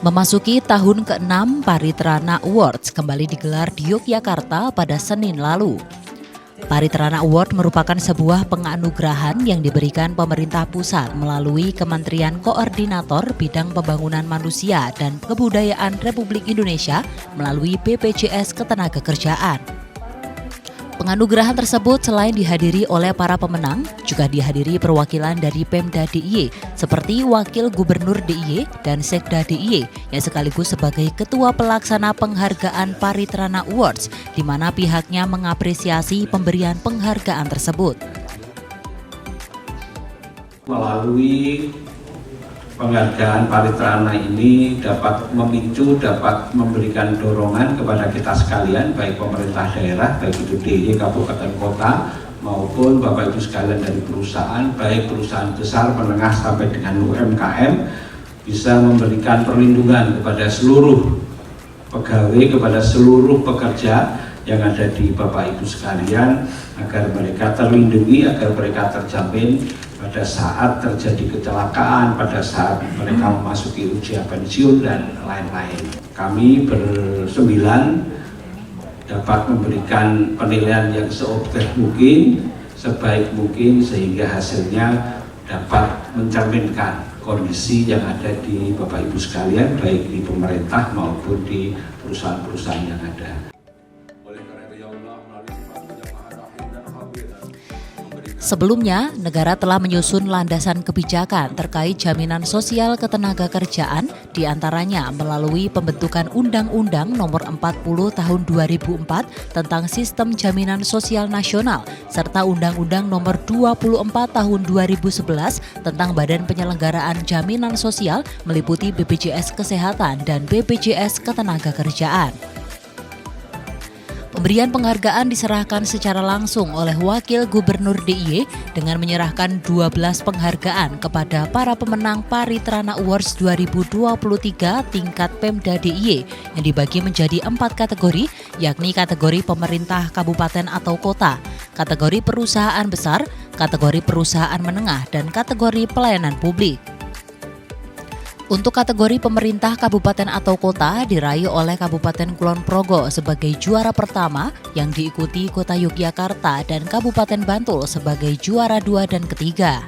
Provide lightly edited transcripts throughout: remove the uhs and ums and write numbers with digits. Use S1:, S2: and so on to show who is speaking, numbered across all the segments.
S1: Memasuki tahun ke-6, Paritrana Awards kembali digelar di Yogyakarta pada Senin lalu. Paritrana Award merupakan sebuah penganugerahan yang diberikan pemerintah pusat melalui Kementerian Koordinator Bidang Pembangunan Manusia dan Kebudayaan Republik Indonesia melalui BPJS Ketenagakerjaan. Penganugerahan tersebut selain dihadiri oleh para pemenang, juga dihadiri perwakilan dari Pemda DIY seperti Wakil Gubernur DIY dan Sekda DIY yang sekaligus sebagai Ketua Pelaksana Penghargaan Paritrana Awards, di mana pihaknya mengapresiasi pemberian penghargaan tersebut.
S2: Melalui penghargaan Paritrana ini dapat memicu, dapat memberikan dorongan kepada kita sekalian, baik pemerintah daerah, baik itu DIY, kabupaten, kota, maupun Bapak Ibu sekalian dari perusahaan, baik perusahaan besar, menengah, sampai dengan UMKM, bisa memberikan perlindungan kepada seluruh pegawai, kepada seluruh pekerja yang ada di Bapak Ibu sekalian, agar mereka terlindungi, agar mereka terjamin pada saat terjadi kecelakaan, pada saat mereka memasuki usia pensiun dan lain-lain. Kami bersembilan dapat memberikan penilaian yang seobjektif mungkin, sebaik mungkin, sehingga hasilnya dapat mencerminkan kondisi yang ada di Bapak Ibu sekalian, baik di pemerintah maupun di perusahaan-perusahaan yang ada.
S1: Sebelumnya, negara telah menyusun landasan kebijakan terkait jaminan sosial ketenagakerjaan, diantaranya melalui pembentukan Undang-Undang Nomor 40 Tahun 2004 tentang Sistem Jaminan Sosial Nasional, serta Undang-Undang Nomor 24 Tahun 2011 tentang Badan Penyelenggaraan Jaminan Sosial meliputi BPJS Kesehatan dan BPJS Ketenagakerjaan. Pemberian penghargaan diserahkan secara langsung oleh Wakil Gubernur DIY dengan menyerahkan 12 penghargaan kepada para pemenang Paritrana Awards 2023 tingkat Pemda DIY yang dibagi menjadi 4 kategori, yakni kategori pemerintah kabupaten atau kota, kategori perusahaan besar, kategori perusahaan menengah, dan kategori pelayanan publik. Untuk kategori pemerintah kabupaten atau kota diraih oleh Kabupaten Kulon Progo sebagai juara pertama, yang diikuti Kota Yogyakarta dan Kabupaten Bantul sebagai juara 2 dan ketiga.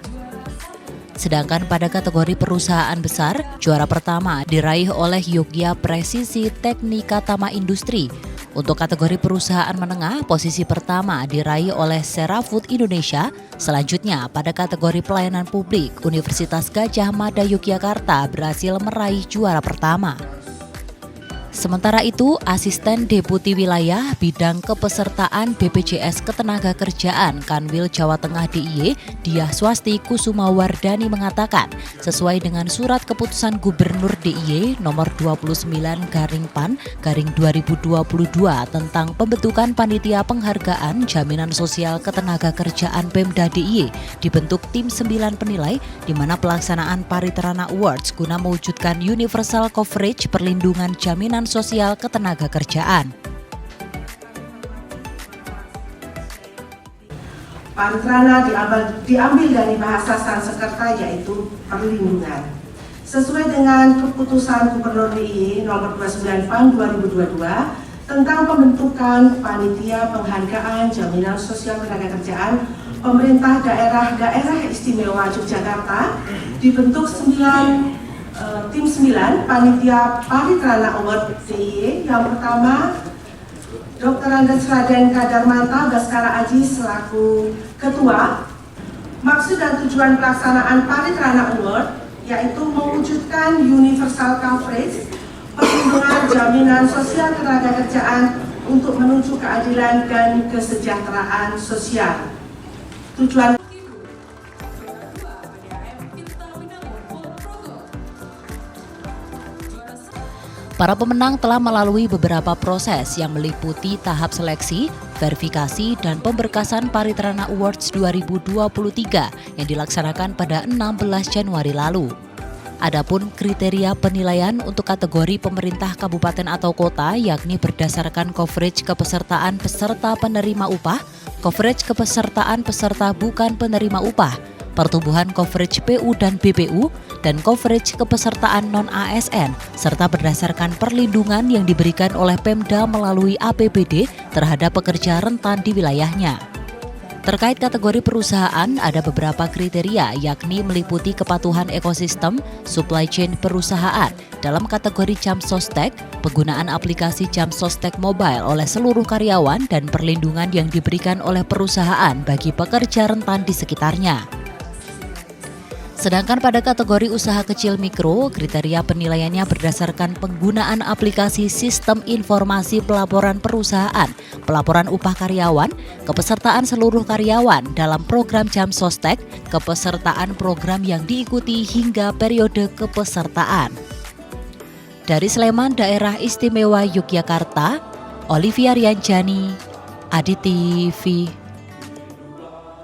S1: Sedangkan pada kategori perusahaan besar, juara pertama diraih oleh Yogya Presisi Teknika Tama Industri. Untuk kategori perusahaan menengah, posisi pertama diraih oleh Serafood Indonesia. Selanjutnya, pada kategori pelayanan publik, Universitas Gadjah Mada Yogyakarta berhasil meraih juara pertama. Sementara itu, Asisten Deputi Wilayah Bidang Kepesertaan BPJS Ketenagakerjaan Kanwil Jawa Tengah DIY, Diah Swasti Kusuma Wardani mengatakan, sesuai dengan Surat Keputusan Gubernur DIY Nomor 29/PAN/2022 tentang pembentukan Panitia Penghargaan Jaminan Sosial Ketenagakerjaan Pemda DIY, dibentuk tim 9 penilai di mana pelaksanaan Paritrana Awards guna mewujudkan universal coverage perlindungan jaminan sosial ketenagakerjaan.
S3: Paritrana diambil dari bahasa Sanskerta, yaitu perlindungan. Sesuai dengan Keputusan Gubernur DIY Nomor 29 PAN 2022 tentang pembentukan Panitia Penghargaan Jaminan Sosial Ketenagakerjaan Pemerintah Daerah Istimewa Yogyakarta, dibentuk tim 9 Panitia Paritrana Award DIY. Yang pertama, Dr. Andes Raden Kadarmanta Baskara Aji selaku Ketua. Maksud dan tujuan pelaksanaan Paritrana Award yaitu mewujudkan universal coverage, perlindungan jaminan sosial ketenagakerjaan untuk menuju keadilan dan kesejahteraan sosial. Tujuan
S1: para pemenang telah melalui beberapa proses yang meliputi tahap seleksi, verifikasi, dan pemberkasan Paritrana Awards 2023 yang dilaksanakan pada 16 Januari lalu. Adapun kriteria penilaian untuk kategori pemerintah kabupaten atau kota yakni berdasarkan coverage kepesertaan peserta penerima upah, coverage kepesertaan peserta bukan penerima upah, pertumbuhan coverage PU dan BPU, dan coverage kepesertaan non-ASN, serta berdasarkan perlindungan yang diberikan oleh Pemda melalui APBD terhadap pekerja rentan di wilayahnya. Terkait kategori perusahaan, ada beberapa kriteria, yakni meliputi kepatuhan ekosistem, supply chain perusahaan, dalam kategori Jamsostek, penggunaan aplikasi Jamsostek Mobile oleh seluruh karyawan, dan perlindungan yang diberikan oleh perusahaan bagi pekerja rentan di sekitarnya. Sedangkan pada kategori usaha kecil mikro, kriteria penilaiannya berdasarkan penggunaan aplikasi sistem informasi pelaporan perusahaan, pelaporan upah karyawan, kepesertaan seluruh karyawan dalam program Jamsostek, kepesertaan program yang diikuti hingga periode kepesertaan. Dari Sleman, Daerah Istimewa Yogyakarta, Olivia Rianjani, ADI TV.